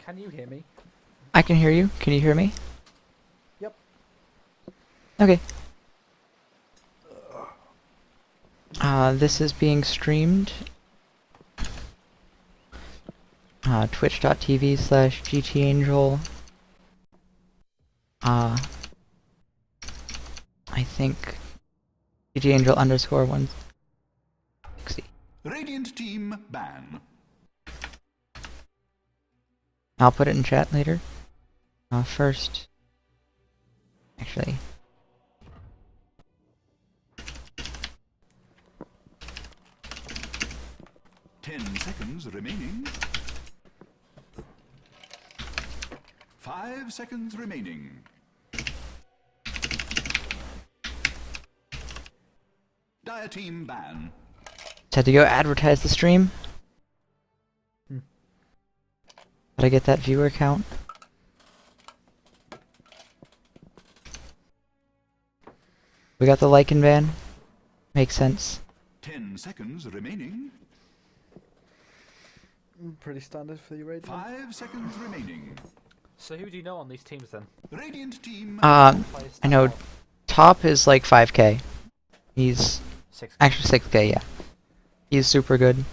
Can you hear me? I can hear you. Can you hear me? Yep. Okay. This is being streamed. Twitch.tv/GTAngel. I think GTAngel_160. Radiant team ban. I'll put it in chat later. First, actually, 10 seconds remaining. 5 seconds remaining. Dire team ban. just had to go advertise the stream. Gotta get that viewer count. We got the Lycan ban. Makes sense. 10 seconds remaining. Pretty standard for the raid. 5 seconds remaining. So who do you know on these teams then? Radiant team. I know top is like 5k. He's 6. actually 6k, yeah. He's super good.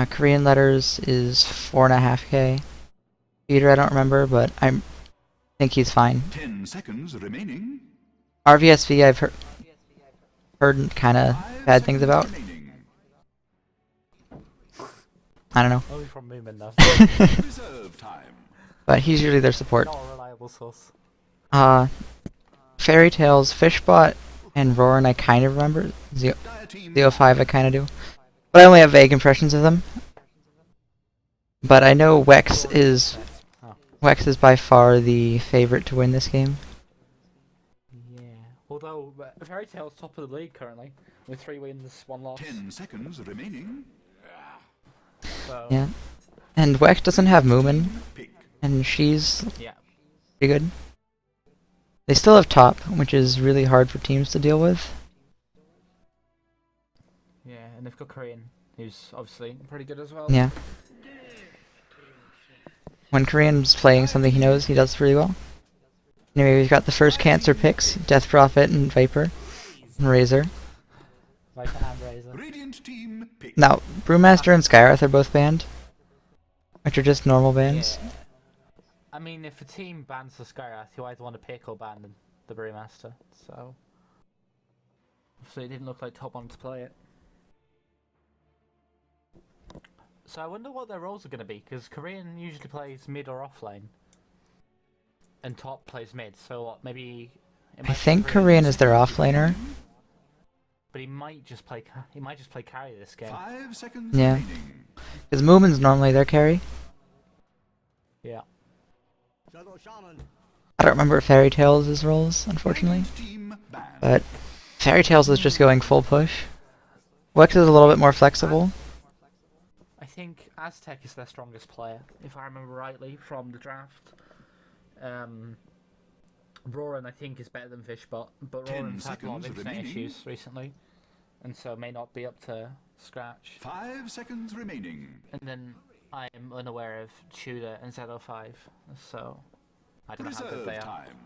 Korean letters is 4.5k. Peter, I don't remember, but I think he's fine. 10 seconds remaining. RVSV, I've heard kind of 5 bad things about. remaining. I don't know. Only from Moomin though. Reserve time. But he's usually their support. Not a reliable source. Fairy Tales, Fishbot, and Roarin I kind of remember. Dire team. ZO5 I kind of do. But I only have vague impressions of them. But I know WEX is by far the favorite to win this game. Yeah. Although Fairy Tail's top of the league currently, with 3 wins, 1 loss. 10 seconds remaining. So, Yeah. And WEX doesn't have Moomin, Pick. and she's yeah. pretty good. They still have top, which is really hard for teams to deal with. Yeah, and they've got Korean, who's obviously pretty good as well. Yeah. When Korean's playing something he knows, he does really well. Anyway, we've got the first cancer picks, Death Prophet and Viper, and Razor. Viper and Razor. Radiant team. Pick. Now, Brewmaster and Skywrath are both banned, which are just normal bans. Yeah. I mean, if a team bans the Skywrath, you either want to pick or ban the Brewmaster, so... So it didn't look like Top wanted to play it. So I wonder what their roles are going to be, because Korean usually plays mid or off lane. And Top plays mid, so what, maybe... I think Korean is their offlaner. But he might just play carry this game. 5 seconds Yeah. remaining. Because Moomin's normally their carry. Yeah. I don't remember Fairy Tales' roles, unfortunately. Radiant team ban. But Fairy Tales is just going full push. Wex is a little bit more flexible. I think Aztec is their strongest player, if I remember rightly, from the draft. Roarin, I think, is better than Fishbot, but 10 Roarin's had a lot of seconds internet remaining. issues recently, and so may not be up to scratch. 5 seconds remaining. And then I am unaware of Tudor and Z05, so I don't know how good Reserve they are. time.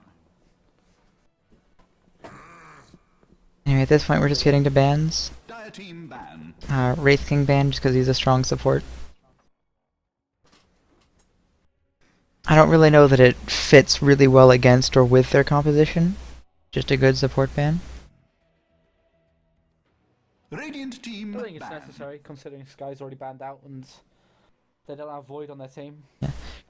Anyway, at this point we're just getting to bans. Dire team ban. Wraith King ban just because he's a strong support. I don't really know that it fits really well against or with their composition. Just a good support ban. Radiant team I think it's ban. necessary, considering Sky's already banned out and they don't have Void on their team.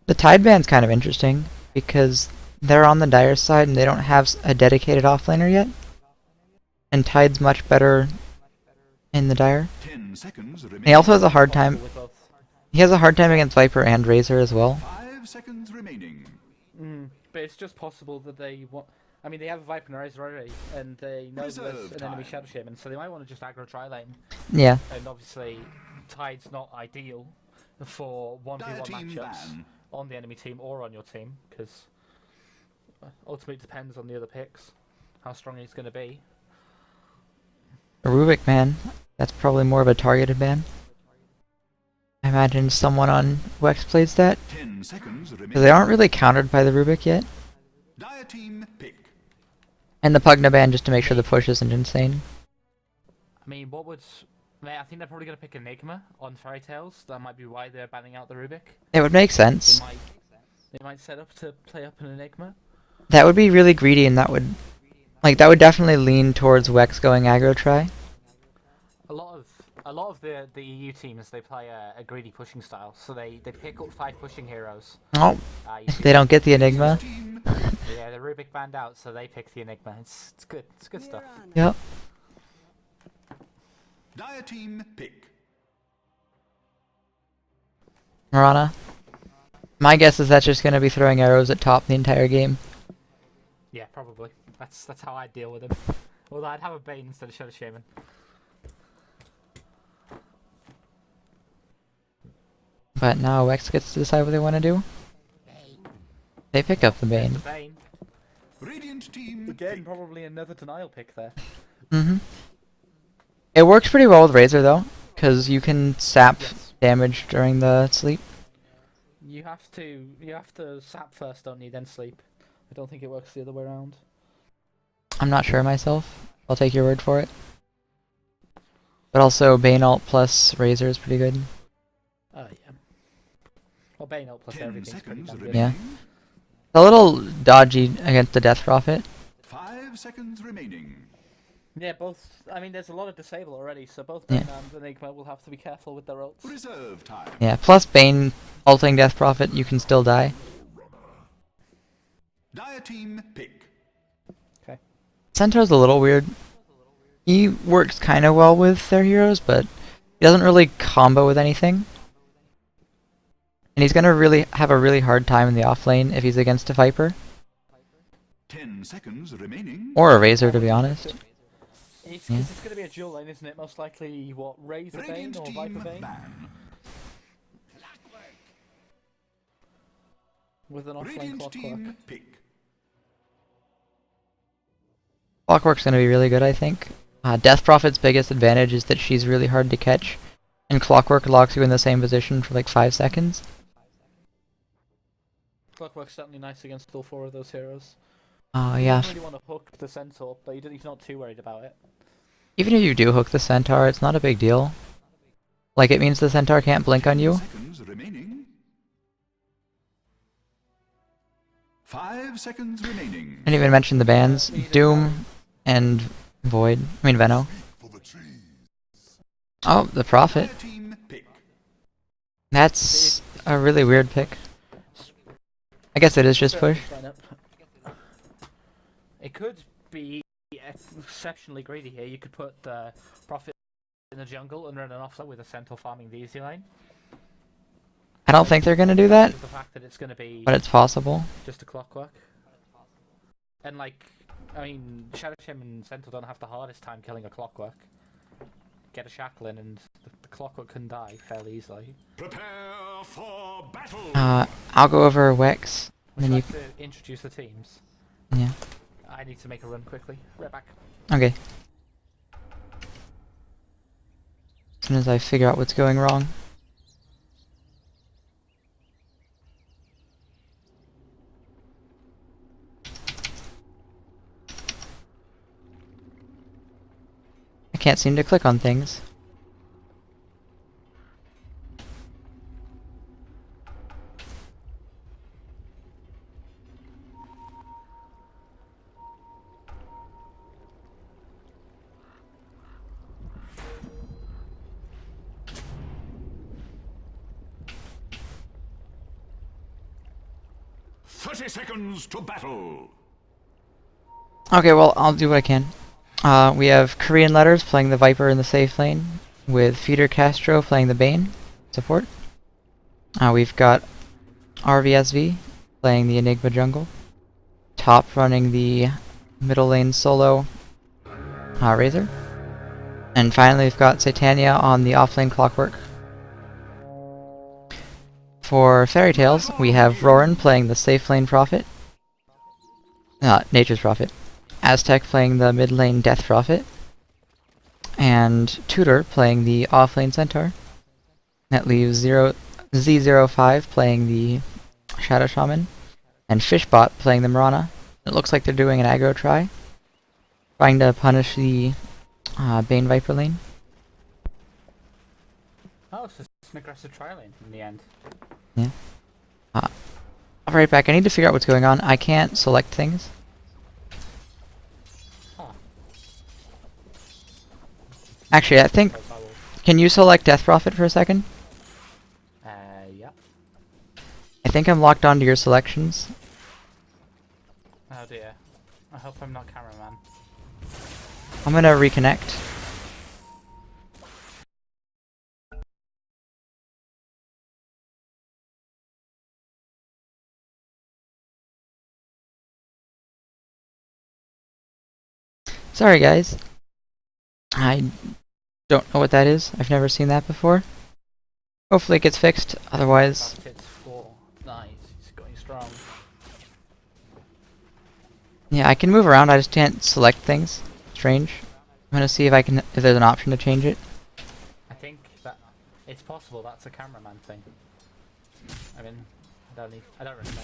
The Tide ban's kind of interesting because they're on the Dire side and they don't have a dedicated offlaner yet. And Tide's much better in the Dire. 10 seconds remaining. He also has a hard time. With both. He has a hard time against Viper and Razor as well. 5 seconds remaining. But it's just possible that they want. I mean, they have a Viper and a Razor already, and they know there's Reserve an enemy time. Shadow Shaman, so they might want to just aggro tri lane. Yeah. And obviously, Tide's not ideal for 1v1 Dire team matchups ban. on the enemy team or on your team, because ultimately it depends on the other picks, how strong he's going to be. A Rubik ban. That's probably more of a targeted ban. I imagine someone on WEX plays that. 10 seconds remaining. 'Cause they aren't really countered by the Rubik yet. Dire team pick. And the Pugna ban just to make sure the push isn't insane. I mean, what would... Mate, I think they're probably going to pick Enigma on Fairy Tales. That might be why they're banning out the Rubik. It would make They sense. might set up to play up an Enigma. That would be really greedy, and that would definitely lean towards WEX going aggro try. A lot of the EU teams, they play a greedy pushing style, so they pick up 5 pushing heroes. Oh, You see they don't get the Enigma. Team. yeah, the Rubik banned out, so they pick the Enigma. It's good. It's good stuff. Yep. Dire team pick. Marana. My guess is that's just gonna be throwing arrows at top the entire game. Yeah, probably. That's how I'd deal with him. Although I'd have a Bane instead of Shadow Shaman. But now WEX gets to decide what they want to do. They pick up the The Bane. Bane. Radiant team Again, pick. probably another denial pick there. Mm-hmm. It works pretty well with Razor though, because you can sap Yes. damage during the sleep. You have to sap first, don't you? Then sleep. I don't think it works the other way around. I'm not sure myself. I'll take your word for it. But also Bane ult plus Razor is pretty good. Oh yeah. Well, Bane ult plus 10 everything's pretty seconds damn remaining. good. Yeah. A little dodgy against the Death Prophet. 5 seconds remaining. Yeah, both. I mean, there's a lot of disable already, so both Yeah. Bane and Enigma will have to be careful with their ults. Reserve time. Yeah, plus Bane ulting Death Prophet, you can still die. Dire team pick. Centaur's a little weird. He works kind of well with their heroes, but he doesn't really combo with anything. And he's gonna really have a really hard time in the off lane if he's against a Viper. 10 seconds remaining. Or a Razor, to be honest. It's Yeah. going to be a dual lane, isn't it? Most likely, what, Razor Bane Radiant or team Viper Bane? ban. With an offlane Radiant Clockwork. team pick. Clockwork's gonna be really good, I think. Death Prophet's biggest advantage is that she's really hard to catch, and Clockwork locks you in the same position for like 5 seconds. Clockwork's certainly nice against all 4 of those heroes. Oh You yeah. don't really want to hook the Centaur, but he's not too worried about it. Even if you do hook the Centaur, it's not a big deal. Like, it means the Centaur can't blink on you. Seconds remaining. 5 seconds remaining. I didn't even mention the bans. Doom and Void. I mean Veno. Oh, the Prophet. Dire team pick. That's a really weird pick. I guess it is just push. It could be exceptionally greedy here. You could put Prophet in the jungle and run an offset with a Centaur farming the easy lane. I don't think they're gonna do that, The fact that it's going to be but it's possible. just a Clockwork. And like, I mean, Shadow Shaman and Centaur don't have the hardest time killing a Clockwork. Get a Shackle in and the Clockwork can die fairly easily. Prepare for battle. I'll go over WEX. And Would then you you. like to introduce the teams? Yeah. I need to make a run quickly. Right back. Okay. As soon as I figure out what's going wrong. I can't seem to click on things. Seconds to battle. Okay, well, I'll do what I can. We have Korean Letters playing the Viper in the safe lane, with Feeder Castro playing the Bane support. We've got RVSV playing the Enigma jungle. Top running the middle lane solo Razor. And finally we've got Satania on the offlane Clockwork. For Fairy Tales, we have Roran playing the safe lane Prophet. Nature's Prophet. Aztec playing the mid lane Death Prophet. And Tutor playing the off lane Centaur. That leaves Z05 playing the Shadow Shaman, and Fishbot playing the Mirana. It looks like they're doing an aggro trying to punish the Bane Viper lane. Oh, it's just an aggressive trialing in the end. Yeah. I'll be right back. I need to figure out what's going on. I can't select things. Huh. Actually, I think... Because I will. Can you select Death Prophet for a second? Yeah. I think I'm locked onto your selections. Oh dear. I hope I'm not cameraman. I'm gonna reconnect. Sorry guys. I don't know what that is. I've never seen that before. Hopefully it gets fixed, otherwise... That's hit 4. Nice. He's going strong. Yeah, I can move around, I just can't select things. Strange. I'm gonna see if there's an option to change it. I think that it's possible that's a cameraman thing. I mean, I don't really know.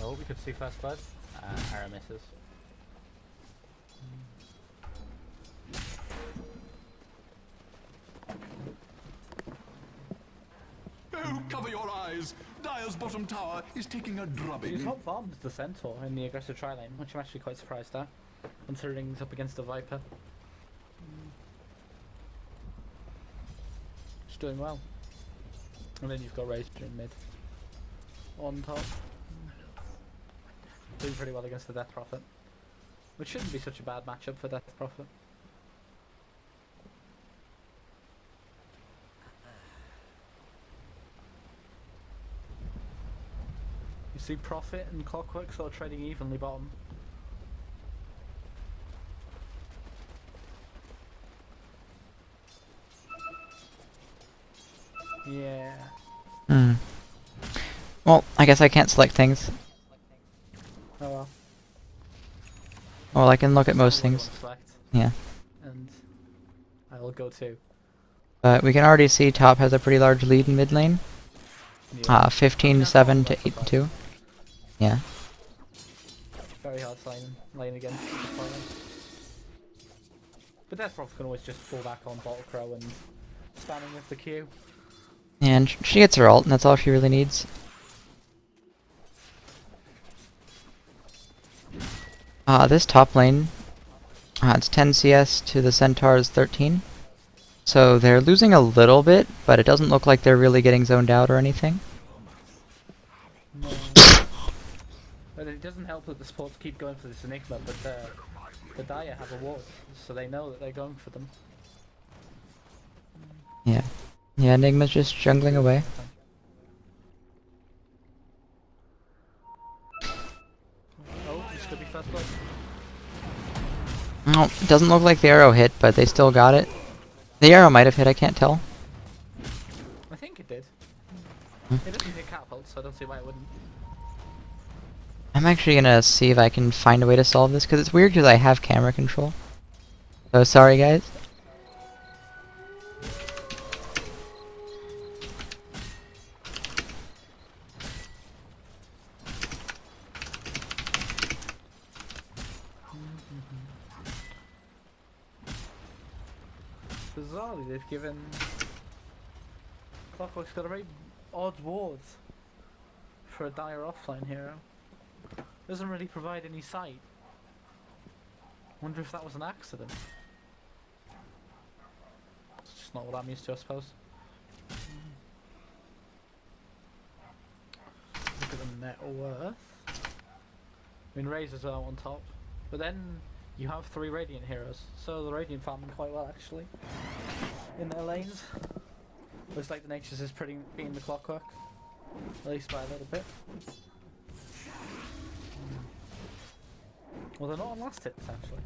Oh, we could see first blood. Arrow misses. Oh, cover your eyes. Dyer's bottom tower is taking a He's drubbing. hot farmed the Centaur in the aggressive tri lane, which I'm actually quite surprised at, considering he's up against a Viper. He's doing well. And then you've got Razor in mid. On top. Doing pretty well against the Death Prophet. Which shouldn't be such a bad matchup for Death Prophet. You see Prophet and Clockwork sort of trading evenly bottom. Yeah. Well, I guess I can't select things. Oh well. Well, I can look at most What do you things. want to select? Yeah. And I'll go too. But we can already see top has a pretty large lead in mid lane. Yeah. 15-7 to 8-2. Yeah. Very hard lane against the player. But Death Prophet can always just fall back on Bottle Crow and spamming with the Q. And she gets her ult, and that's all she really needs. This top lane, it's 10 CS to the Centaur's 13. So they're losing a little bit, but it doesn't look like they're really getting zoned out or anything. No. But it doesn't help that the supports keep going for this Enigma, but the Dire have a ward, so they know that they're going for them. Yeah. Yeah, Enigma's just jungling away. Oh, this could be first blood. No, it doesn't look like the arrow hit, but they still got it. The arrow might have hit, I can't tell. I think it did. Hmm. It doesn't hit catapult, so I don't see why it wouldn't. I'm actually gonna see if I can find a way to solve this, because it's weird because I have camera control. So sorry guys. Bizarrely, they've given Clockwork's got a very odd ward for a Dire offline hero. Doesn't really provide any sight. Wonder if that was an accident. It's just not what I'm used to, I suppose. Look at the net worth. I mean, Razor's out on top, but then you have 3 Radiant heroes, so the Radiant farming quite well actually in their lanes. Looks like the Nature's is pretty beating the Clockwork, at least by a little bit. Well, they're not on last hits actually.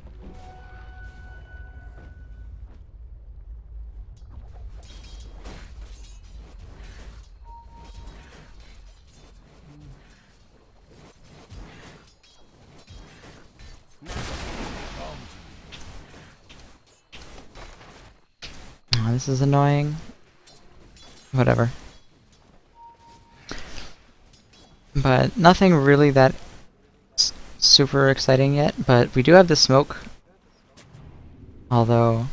Oh, this is annoying. Whatever. But nothing really that super exciting yet, but we do have the smoke. Although...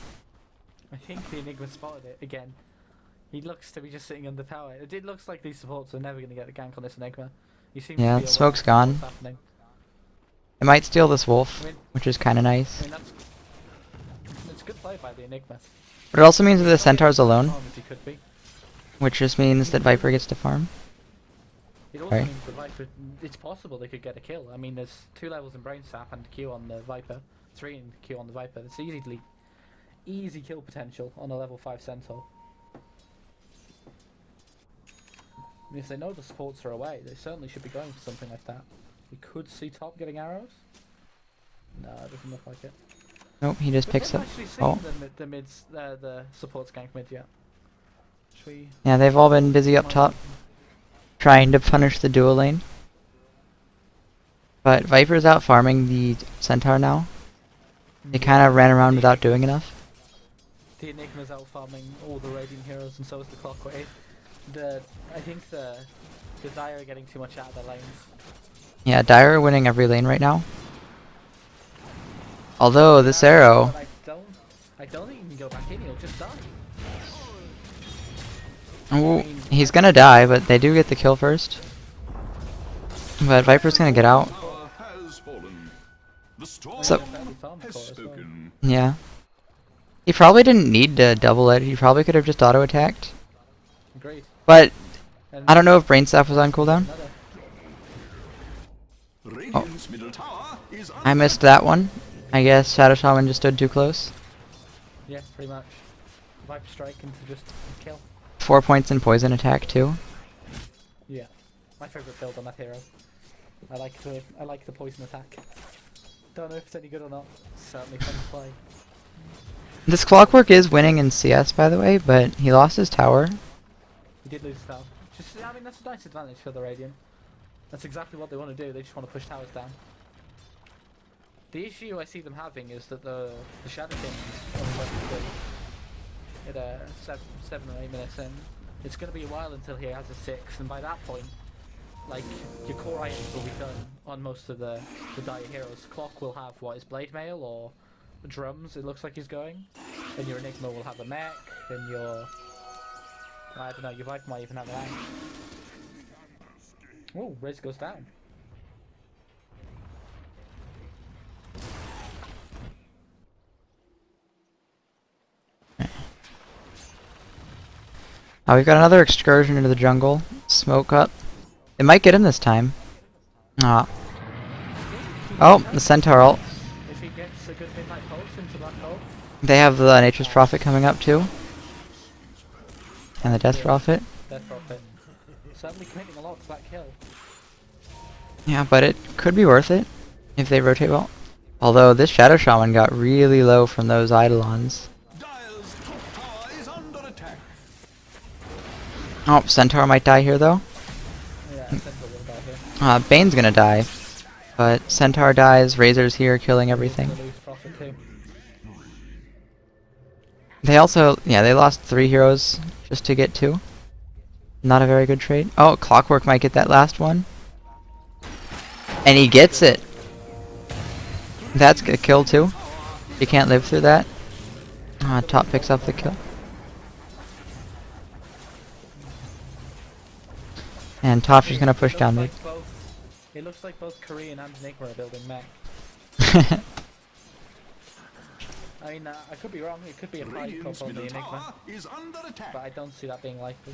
I think the Enigma spotted it again. He looks to be just sitting on the tower. It looks like these supports are never going to get the gank on this Enigma. He seems yeah, to be the smoke's aware of gone. what's happening. It might steal this wolf, I mean, which is kind of nice. it's good play by the Enigma. But it also means that the Centaur's alone, He could be. which just means that Viper gets to farm. It also Right. means that Viper, it's possible they could get a kill. I mean, there's 2 levels in Brain Sap and Q on the Viper, 3 in Q on the Viper. It's easy kill potential on a level 5 Centaur. I mean, if they know the supports are away, they certainly should be going for something like that. We could see top getting arrows. No, it doesn't look like it. Nope, he just But picks we've up. actually seen Oh, the supports gank mid yet. Should we... yeah, they've all been busy up top, trying to punish the dual lane. But Viper's out farming the Centaur now. They kind of ran around without doing enough. The Enigma's out farming all the Radiant heroes, and so is the Clockwork. I think the Dire are getting too much out of their lanes. Yeah, Dire are winning every lane right now. Although this arrow, But I don't think you can go back in. He'll just die. ooh, he's gonna die, but they do get the kill first. But Viper's gonna get out. Tower has fallen. The storm So- has spoken. Yeah. He probably didn't need to double it. He probably could have just auto attacked. Agreed. But And I don't know if Brain Staff was on cooldown. another. Radiant's middle tower is I missed that one. I guess Shadow Shaman just stood too close. Yeah, pretty much. Viper strike into just kill. 4 points in poison attack too. Yeah. My favourite build on that hero. I like the poison attack. Don't know if it's any good or not. Certainly fun to play. This Clockwork is winning in CS, by the way, but he lost his tower. He did lose tower. I mean, that's a nice advantage for the Radiant. That's exactly what they want to do. They just want to push towers down. The issue I see them having is that the Shadow Kings only went to at 7 or 8 minutes in. It's going to be a while until he has a 6, and by that point, like, your core items will be done on most of the Dire heroes. Clock will have, what, his Blade Mail or drums, it looks like he's going. And your Enigma will have a mech, and your... I don't know, your Viper might even have an axe. Oh, Riz goes down. We've got another excursion into the jungle. Smoke up. It might get him this time. Ah. Oh, the Centaur ult. If he gets a good midnight pulse into Black Hole. They have the Nature's Prophet coming up too. And the Death Prophet. Death Prophet. Certainly committing a lot to that kill. Yeah, but it could be worth it if they rotate well. Although this Shadow Shaman got really low from those Eidolons. Dire's top tower is under attack. Oh, Centaur might die here though. Yeah, Centaur will die here. Bane's gonna die. But Centaur dies, Razor's here killing everything. Gonna lose Prophet too. They also, yeah, they lost 3 heroes just to get 2. Not a very good trade. Oh, Clockwork might get that last one. And he gets it. That's a kill too. You can't live through that. Top picks up the kill. And Top's just gonna push down mid. It looks like both Korean and Enigma are building mech. I mean, I could be wrong. It could be a party Radiant's cup on the middle Enigma, tower is under attack. but I don't see that being likely.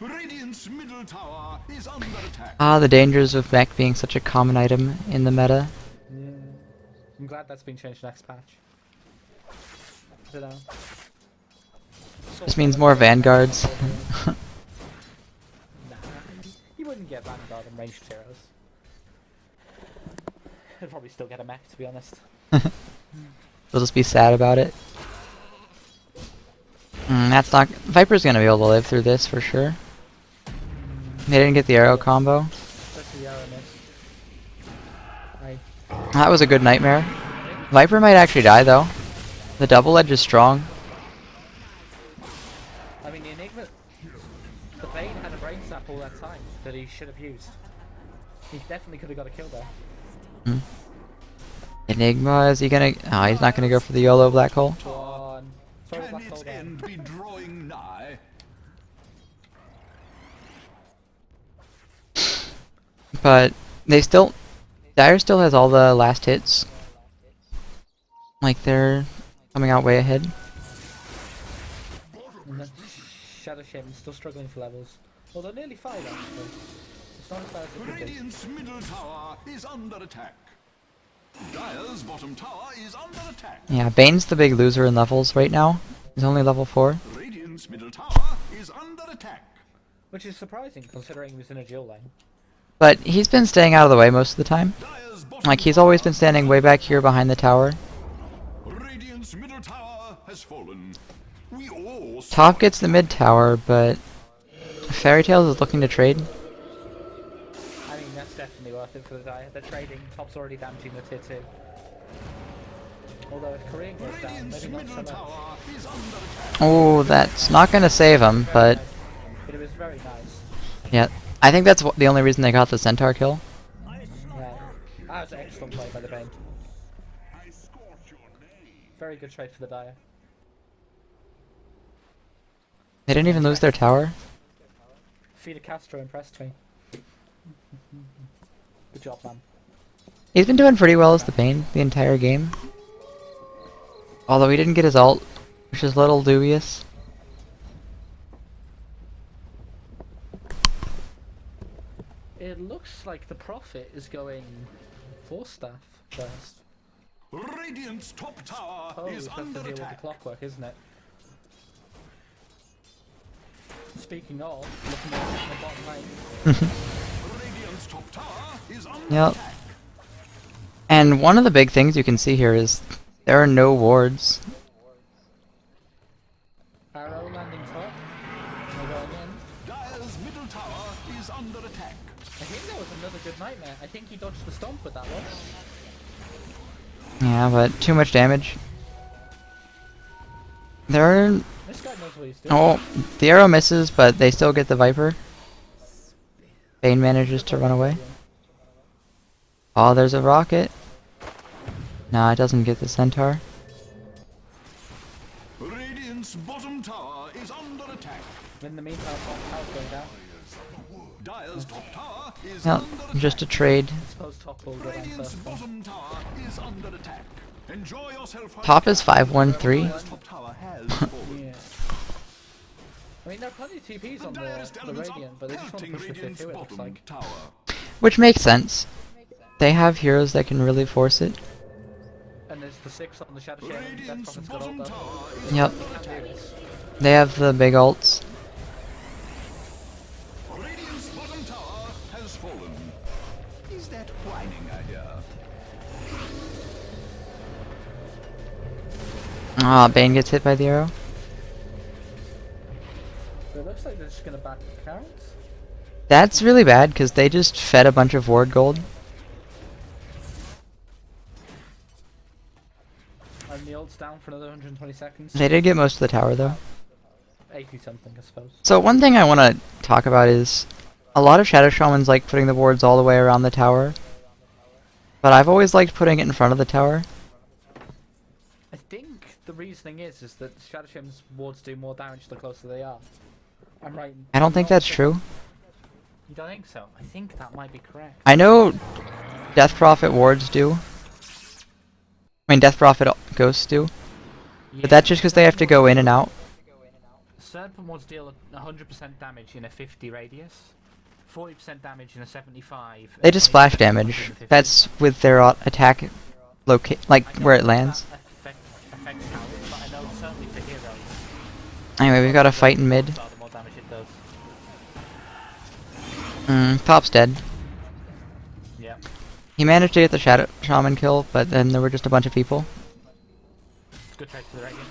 Radiant's middle tower is under attack. The dangers of mech being such a common item in the meta. Yeah. I'm glad that's been changed next patch. I don't know. This means more vanguards. Nah, you wouldn't get Vanguard and ranged heroes. I'd probably still get a mech, to be honest. We'll just be sad about it. That's not... Viper's gonna be able to live through this for sure. They didn't get the arrow combo. Especially the arrow miss. That was a good nightmare. Viper might actually die though. The double edge is strong. I mean, the Enigma, the Bane had a brain sap all that time that he should have used. He definitely could have got a kill there. Enigma, is he gonna... Oh, he's not gonna go for the YOLO black hole. One. Throw the Can black hole its down. end be drawing nigh? But they still... Dire still has all the last hits. Like, they're coming out way ahead. And then Shadow Shaman's still struggling for levels. Well, they're nearly 5 actually. It's not as bad as it could be. Radiant's middle tower is under attack. Dire's bottom tower is under attack. Yeah, Bane's the big loser in levels right now. He's only level 4. Radiant's middle tower is under attack. Which is surprising considering he was in a dual lane. But he's been staying out of the way most of the time. Dire's bottom Like, he's always been standing way back here behind the tower. Radiant's middle tower has fallen. We all Top gets the mid tower, but Fairy Tales is looking to trade. I mean, that's definitely worth it for the Dire. They're trading. Top's already damaging the tier 2. Although if Korean goes down, Radiant's maybe not so middle much. tower is under attack. Oh, that's not gonna save him, but But it was very nice. yeah. I think that's the only reason they got the Centaur kill. Yeah. That was an excellent play by the Bane. Very good trade for the Dire. They didn't even lose their tower. Fidel Castro impressed me. Good job, man. He's been doing pretty well as the Bane the entire game. Although he didn't get his ult, which is a little dubious. It looks like the Prophet is going 4-staff first. Radiant's top tower Oh, is we have to under deal with the attack. clockwork, isn't it? Speaking of, looking at the bottom lane. Radiant's top tower is under Yep. attack. And one of the big things you can see here is there are no wards. Arrow landing top. They're going in. Dire's middle tower is under attack. I think that was another good nightmare. I think he dodged the stomp with that one. Yeah, but too much damage. There are... This guy knows what he's doing. Oh, the arrow misses, but they still get the Viper. Bane manages to run away. Oh, there's a rocket. Nah, it doesn't get the Centaur. Radiant's bottom tower is under attack. In the meantime, Tower's going down. Dire's top tower is Yep, under attack. just a trade. I suppose top will go down Radiant's first. bottom tower is under attack. Enjoy yourself. Top is 5-1-3. Dire's top tower has fallen. Yeah. I mean, there are plenty of TPs The on direst the elements are Radiant, but they just want to pelting push the tier Radiant's 2, it looks bottom like. tower. Which makes sense. They have heroes that can really force it. And there's the 6 on the Shadow Shaman. Death Radiant's Prophet's got bottom ult tower though. is Yep. under Can attack. do this. They have the big ults. Radiant's bottom tower has fallen. Is that whining I hear? Ah, Bane gets hit by the arrow. So it looks like they're just gonna back out. That's really bad because they just fed a bunch of ward gold. And the ult's down for another 120 seconds. They did get most of the tower though. 80 something, I suppose. So one thing I want to talk about is a lot of Shadow Shamans like putting the wards all the way around the tower. But I've always liked putting it in front of the tower. I think the reasoning is that Shadow Shaman's wards do more damage the closer they are. I'm right. I don't think that's true. You don't think so? I think that might be correct. I know Death Prophet wards do. I mean, Death Prophet ghosts do. But that's just because they have to go in and out. Certain wards deal 100% damage in a 50 radius, 40% damage in a 75. They just splash damage. That's with their attack like where it lands. Affects how, but I know certainly for heroes. Anyway, we've got a fight in mid. The more damage it does. Top's dead. Yeah. He managed to get the Shadow Shaman kill, but then there were just a bunch of people. Good trade to the Radiant.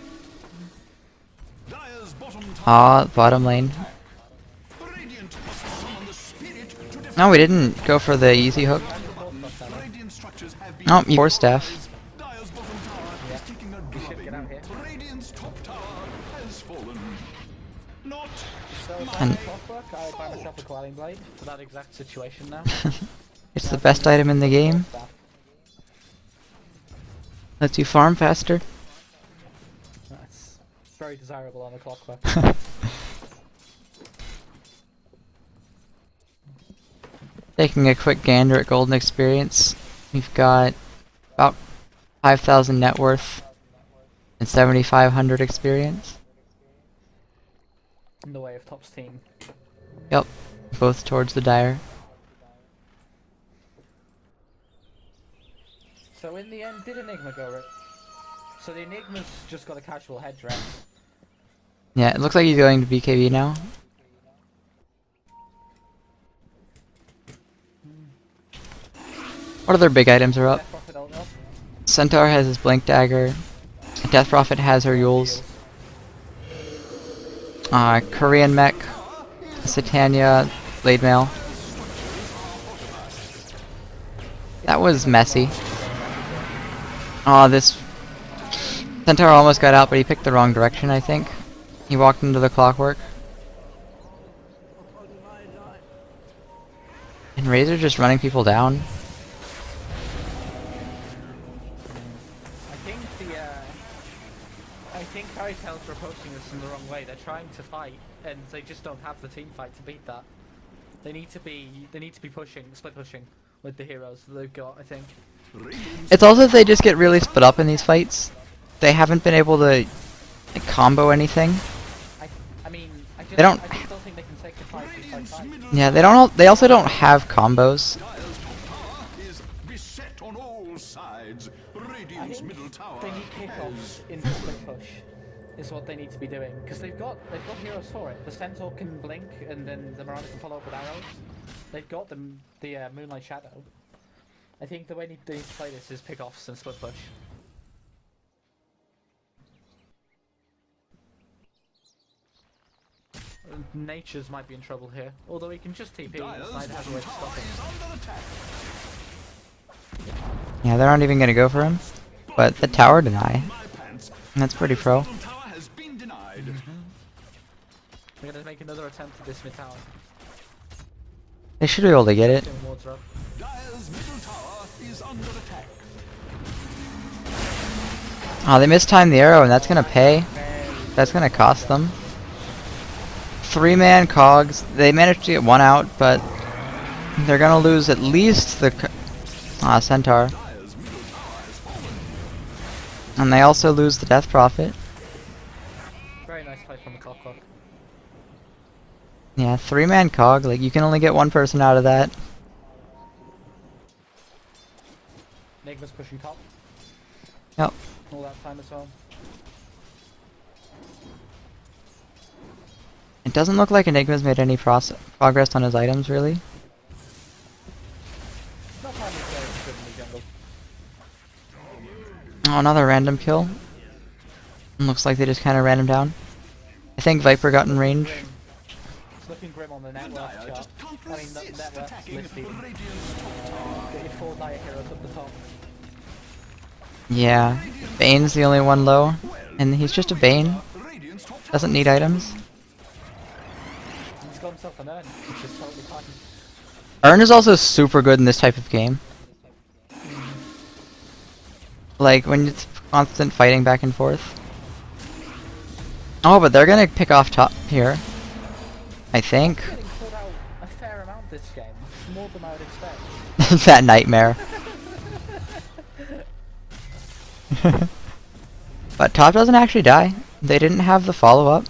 Dire's bottom tower. Ah, bottom lane. Radiant must summon the spirit to defend. No, we didn't go for the easy hook. Radiant's Radiant structures have been Oh, your staff. Dire's bottom tower Yeah. is taking a We should get out drubbing. here. Radiant's top tower has fallen. Not So if I And- have clockwork, I buy myself a quelling blade for that exact situation now. It's the best item in the game. Staff. Lets you farm faster. That's very desirable on a clockwork. Taking a quick gander at golden experience, we've got about 5,000 net worth and 7,500 experience. In the way of Top's team. Yep, both towards the Dire. So in the end, did Enigma go right? So the Enigma's just got a casual headdress. Yeah, it looks like he's going to BKB now. What other big items are up? Death Prophet ult up. Centaur has his Blink Dagger. Death Prophet has her Yules. Korean Mech. Satania. Blade Mail. That was messy. Aw, this... Centaur almost got out, but he picked the wrong direction, I think. He walked into the clockwork. And Razor just running people down. I think Carrytales are approaching this in the wrong way. They're trying to fight, and they just don't have the team fight to beat that. They need to be pushing, split pushing with the heroes that they've got, I think. It's also they just get really split up in these fights. They haven't been able to like, combo anything. I mean, I just They don't- I just don't think they can take the 5v5 Yeah, they don't. They also don't have combos. Dire's top tower is beset on all sides. I Radiant's think middle tower they need kickoffs in the split push. Is what they need to be doing because they've got heroes for it. The Centaur can blink and then the Miranda can follow up with arrows. They've got the Moonlight Shadow. I think the way they need to play this is pickoffs and split push. Nature's might be in trouble here, although he can just TP. Dire's Snyder has a bottom way to tower stop him. is under attack. Yeah, they're not even gonna go for him. But the tower deny. My pants. That's pretty pro. Bottom tower has been denied. We're gonna make another attempt at this mid tower. They should be able to get it. Doing wards up. Dire's middle tower is under attack. Oh, they mistimed the arrow, and that's gonna pay. That's gonna cost them. 3-man cogs. They managed to get one out, but they're gonna lose at least the Centaur. Dire's middle tower has fallen. And they also lose the Death Prophet. Very nice play from the clockwork. Yeah, 3-man cog. Like, you can only get one person out of that. Enigma's pushing top Yep. all that time as well. It doesn't look like Enigma's made any progress on his items, really. Not time is very good in the jungle. Oh, another random kill. Looks like they just kind of ran him down. I think Viper got in range. It's looking grim on the net worth Dire chart. just can't I mean, resist net worth attacking list even. Radiant's top tower. Get your 4 Dire heroes up the top. Yeah, Bane's the only one low. And he's just a Bane. Radiant's top tower. Doesn't need items. He's got himself an urn, which is totally fine. Urn is also super good in this type of game. Like, when it's constant fighting back and forth. Oh, but they're gonna pick off top here. I think. Getting pulled out a fair amount this game. More than I would expect. That nightmare. But top doesn't actually die. They didn't have the follow-up.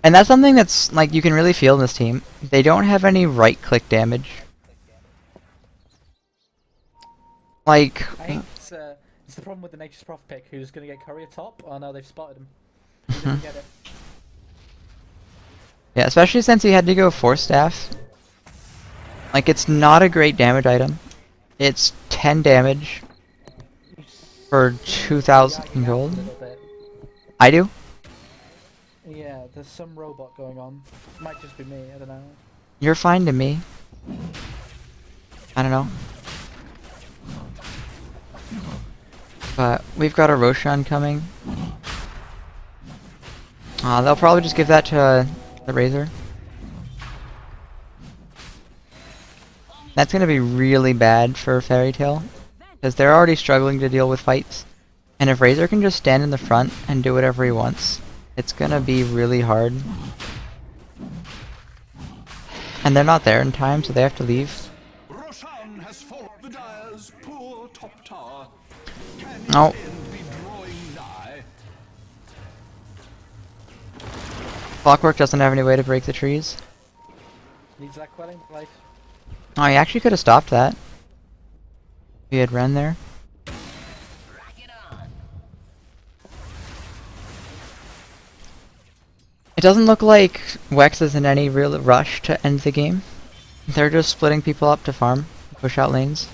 And that's something that's, like, you can really feel in this team. They don't have any right-click damage. Like... I think it's the problem with the Nature's Prophet pick, who's going to get Courier top. Oh no, they've spotted him. He didn't get it. Yeah, especially since he had to go 4 staff. Like, it's not a great damage item. It's 10 damage for 2,000 gold. A little bit. I do? Yeah, there's some robot going on. Might just be me, I don't know. You're fine to me. I don't know. But we've got a Roshan coming. They'll probably just give that to the Razor. That's gonna be really bad for Fairy Tail, because they're already struggling to deal with fights. And if Razor can just stand in the front and do whatever he wants, it's gonna be really hard. And they're not there in time, so they have to leave. Roshan has fallen. The Dyer's poor top tower. Can Oh. his end be drawing nigh? Clockwork doesn't have any way to break the trees. Needs that quelling life. Oh, he actually could have stopped that. If he had run there. It doesn't look like WEX is in any real rush to end the game. They're just splitting people up to farm, push out lanes.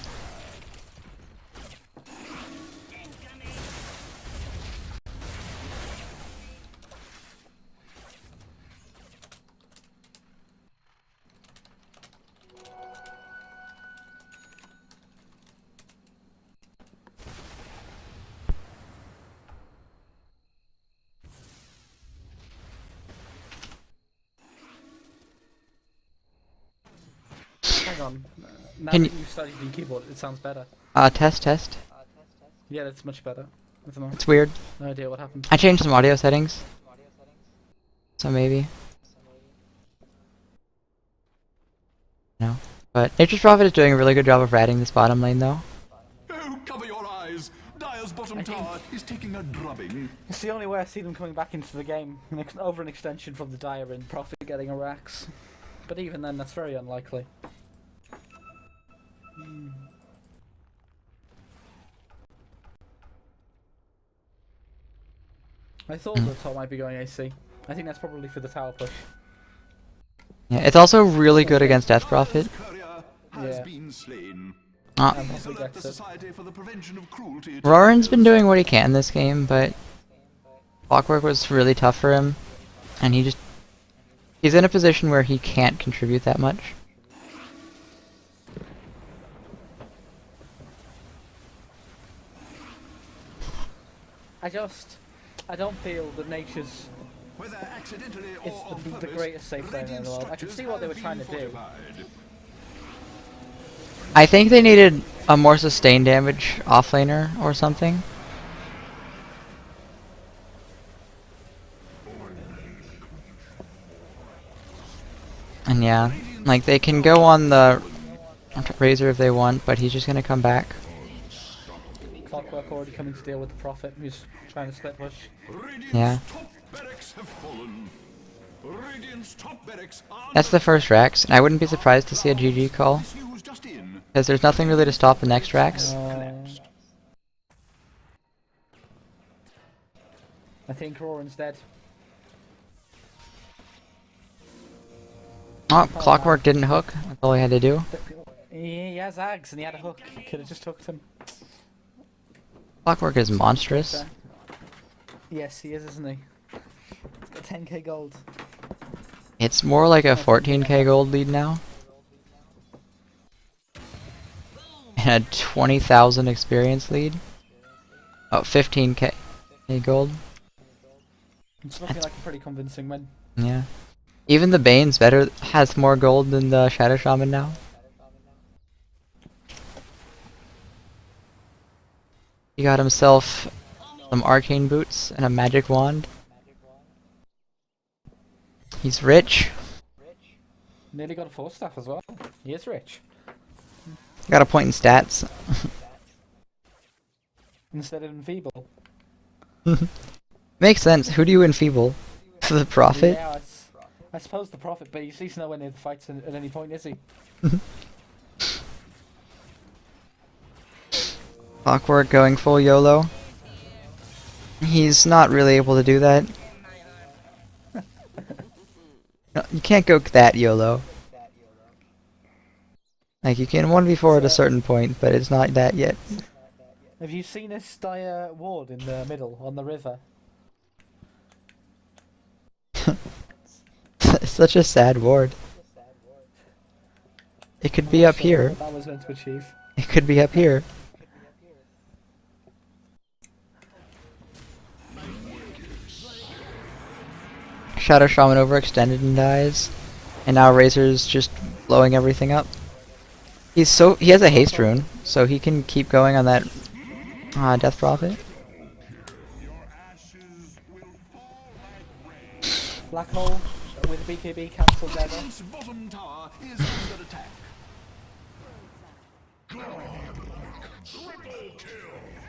Hang on. Now Can that you- you've studied the keyboard, it sounds better. Test. Yeah, that's much better. I don't know. It's weird. No idea what happened. I changed some audio settings. So maybe. No. But Nature's Prophet is doing a really good job of ratting this bottom lane though. Oh, cover your eyes. Dyer's bottom tower is taking a drubbing. It's the only way I see them coming back into the game. Over an extension from the Dire and Prophet getting a Rax. But even then, that's very unlikely. I thought the top might be going AC. I think that's probably for the tower push. Yeah, it's also really good against Death Prophet. Dyer's courier has Yeah. been slain. Uh, And Please Prophet alert the gets it. Society for the Prevention of Cruelty. Roran's been doing what he can this game, but Clockwork was really tough for him, and he's in a position where he can't contribute that much. I don't feel that Nature's Whether accidentally or is on the purpose, greatest safe lane in radiant the world. I can structures see what they were have trying to been do. fortified. I think they needed a more sustained damage offlaner or something. And yeah, like they can go on the Razor if they want, but he's just gonna come back. Clockwork already coming to deal with the Prophet, who's trying to split push. Radiant's Yeah. top barracks have fallen. Radiant's top barracks are That's the first Rax, and I wouldn't be surprised to see a GG call, This news just in. because there's nothing really to stop the next Rax. Collapsed. I think Roran's dead. Oh, Clockwork didn't hook, that's all he had to do. He has Ags and he had a hook. Could have just hooked him. Clockwork is monstrous. Yes, he is, isn't he? He's got 10k gold. It's more like a 14k gold lead now. And a 20,000 experience lead. Oh, 15k gold. It's looking like a pretty convincing win. Yeah. Even the Bane's has more gold than the Shadow Shaman now. He got himself some arcane boots and a magic wand. He's rich. Nearly got a 4 staff as well. He is rich. Got a point in stats. Instead of enfeeble. Makes sense. Who do you enfeeble? The Prophet? Yeah, I suppose the Prophet, but he's nowhere near the fights at any point, is he? Clockwork going full YOLO. He's not really able to do that. No, you can't go that YOLO. Like, you can 1v4 at a certain point, but it's not that yet. Have you seen this Dire ward in the middle, on the river? Such a sad ward. It could be up here. What that was meant to achieve. It could be up here. Shadow Shaman overextended and dies. And now Razor's just blowing everything up. He has a haste rune, so he can keep going on that Death Prophet. Black hole with BKB cancelled there. Radiant's bottom tower is under attack.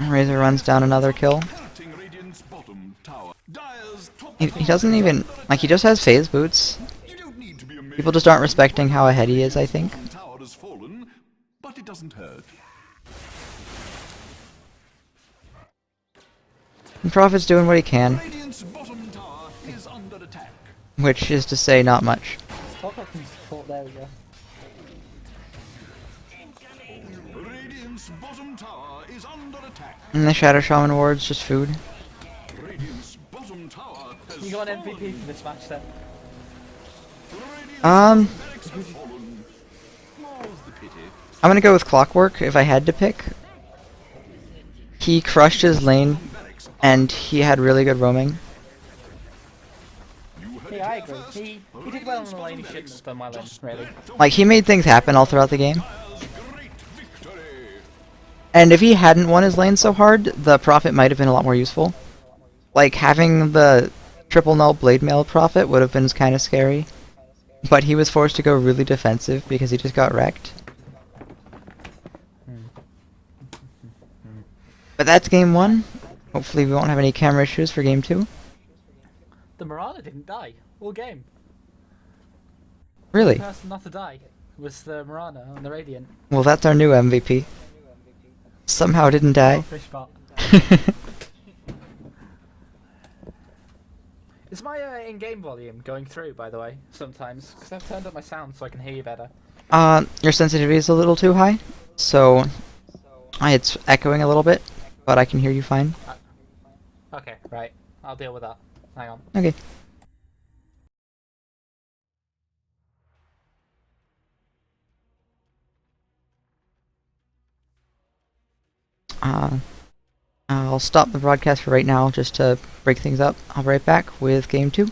Razor runs down another kill. Cutting Radiant's bottom tower. Dire's top He doesn't even, like, he just has phase boots. You don't need to be amazed. People just aren't respecting how ahead he is, I think. Bottom tower has fallen, but it doesn't hurt. And Prophet's doing what he can, Radiant's bottom tower is under attack. which is to say not much. Stop up some support, there we go. Radiant's bottom tower is under attack. And the Shadow Shaman ward's just food. Radiant's bottom tower has You got an fallen. MVP for this match then? Radiant's barracks have fallen. More's the pity. I'm gonna go with Clockwork if I had to pick. He crushed his lane, and he had really good roaming. Yeah, I agree. He did well on the lane, he shouldn't have done my lane, really. Like, he made things happen all throughout the game. Great victory. And if he hadn't won his lane so hard, the Prophet might have been a lot more useful. Like, having the triple null blade mail Prophet would have been kind of scary. But he was forced to go really defensive because he just got wrecked. But that's game 1. Hopefully we won't have any camera issues for game 2. The Marauder didn't die all game. Really? The person not to die was the Marauder on the Radiant. Well, that's our new MVP. Somehow didn't die. Fish spot. Is my in-game volume going through, by the way, sometimes? Because I've turned up my sound so I can hear you better. Your sensitivity is a little too high, so it's echoing a little bit, but I can hear you fine. Okay, right. I'll deal with that. Hang on. Okay. I'll stop the broadcast for right now just to break things up. I'll be right back with game 2.